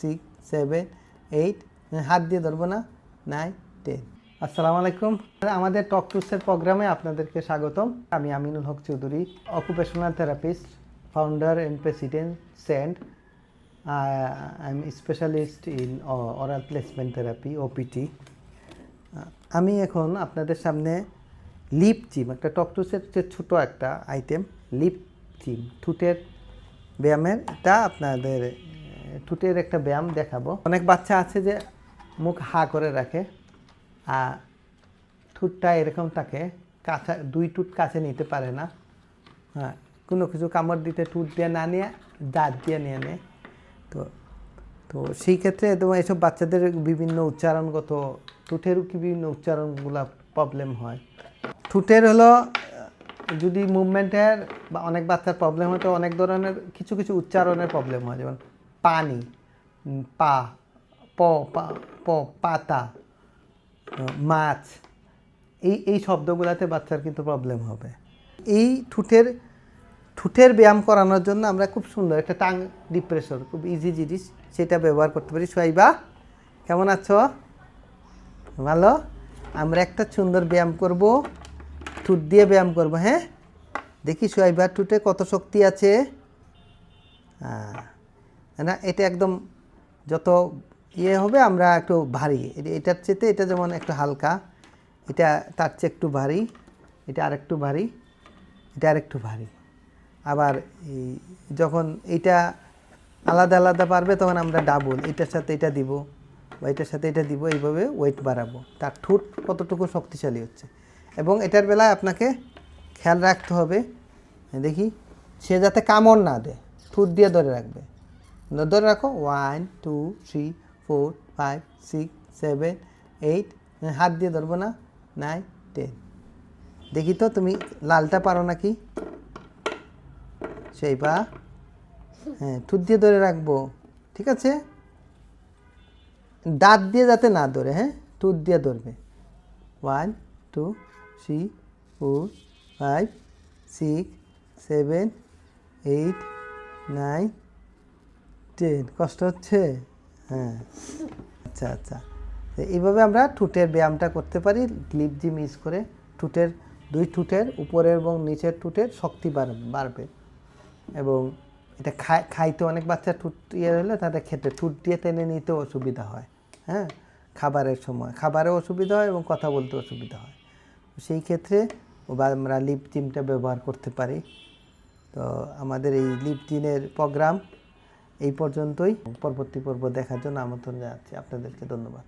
6 7 8 হাত দিয়ে ধরবো না 9 10। আসসালামু আলাইকুম। আমাদের টক টুসের প্রোগ্রামে আপনাদেরকে স্বাগতম। আমি Aminul Haque Chowdhury, occupational therapist, founder and president সেন্ড। I am specialist in oral placement therapy OPT. আমি এখন আপনাদের সামনে লিপ জিম, একটা টক টুসের যে ছোটো একটা আইটেম লিপ জিম, ঠোঁটের ব্যায়ামের, এটা আপনাদের ঠোঁটের একটা ব্যায়াম দেখাবো। অনেক বাচ্চা আছে যে মুখ হা করে রাখে, আর ঠোঁটটা এরকম থাকে, কাছে দুই ঠোঁট কাছে নিতে পারে না। হ্যাঁ, কোনো কিছু কামড় দিতে ঠোঁট দিয়ে না নিয়ে দাঁত দিয়ে নিয়ে নেয়। তো তো সেই ক্ষেত্রে এসব বাচ্চাদের বিভিন্ন উচ্চারণগত ঠোঁটের বিভিন্ন উচ্চারণগুলো প্রবলেম হয়। ঠোঁটের হলো যদি মুভমেন্টের বা অনেক বাচ্চার প্রবলেম হয়, তো অনেক ধরনের কিছু কিছু উচ্চারণের প্রবলেম হয়, যেমন পানি, পা, প, পাতা, মাছ, এই শব্দগুলোতে বাচ্চার কিন্তু প্রবলেম হবে। এই ঠোঁটের ব্যায়াম করানোর জন্য আমরা খুব সুন্দর একটা টাং ডিপ্রেশন, খুব ইজি জিনিস, সেটা ব্যবহার করতে পারি। সোয়াইবা, কেমন আছো? ভালো। আমরা একটা সুন্দর ব্যায়াম করব, ঠোঁট দিয়ে ব্যায়াম করব। হ্যাঁ, দেখি সোয়াইবা ঠোঁটে কত শক্তি আছে। না, এটা একদম যত হবে, আমরা একটু ভারী, এটার চেয়ে এটা যেমন একটু হালকা, এটা তার চেয়ে একটু ভারী, এটা আরেকটু ভারী, এটা আরেকটু ভারী। আবার যখন এইটা আলাদা আলাদা পারবে, তখন আমরা ডাবল, এটার সাথে এটা দিব বা এটার সাথে এটা দিব, এইভাবে ওয়েট বাড়াবো, তার ঠোঁট কতটুকু শক্তিশালী হচ্ছে। এবং এটার বেলায় আপনাকে খেয়াল রাখতে হবে, দেখি সে যাতে কামড় না দেয়, ঠোঁট দিয়ে ধরে রাখবে। ধরে রাখো, 1 2 3 4 5 6 7 8, হাত দিয়ে ধরবো না, 9 10। দেখি তো তুমি লালটা পারো নাকি? সেইবা, হ্যাঁ, ঠোঁট দিয়ে ধরে রাখবো, ঠিক আছে? দাঁত দিয়ে যাতে না ধরে, হ্যাঁ, ঠোঁট দিয়ে ধরবে। 1 2 3 4 5 6 7 8 9 10। কষ্ট হচ্ছে? হ্যাঁ, আচ্ছা আচ্ছা। এইভাবে আমরা ঠোঁটের ব্যায়ামটা করতে পারি লিপ জিম ইউজ করে। দুই ঠোঁটের উপরের এবং নিচের ঠোঁটের শক্তি বাড়বে। এবং এটা খাইতে অনেক বাচ্চা ঠোঁট হলে তাদের খেতে ঠোঁট দিয়ে টেনে নিতেও অসুবিধা হয়। হ্যাঁ, খাবারের সময় খাবারেও অসুবিধা হয় এবং কথা বলতে অসুবিধা হয়। সেই ক্ষেত্রে আমরা লিপ জিমটা ব্যবহার করতে পারি। তো আমাদের এই লিপ জিমের প্রোগ্রাম এই পর্যন্তই। পরবর্তী পর্ব দেখার জন্য আমন্ত্রণ জানাচ্ছি আপনাদেরকে। ধন্যবাদ।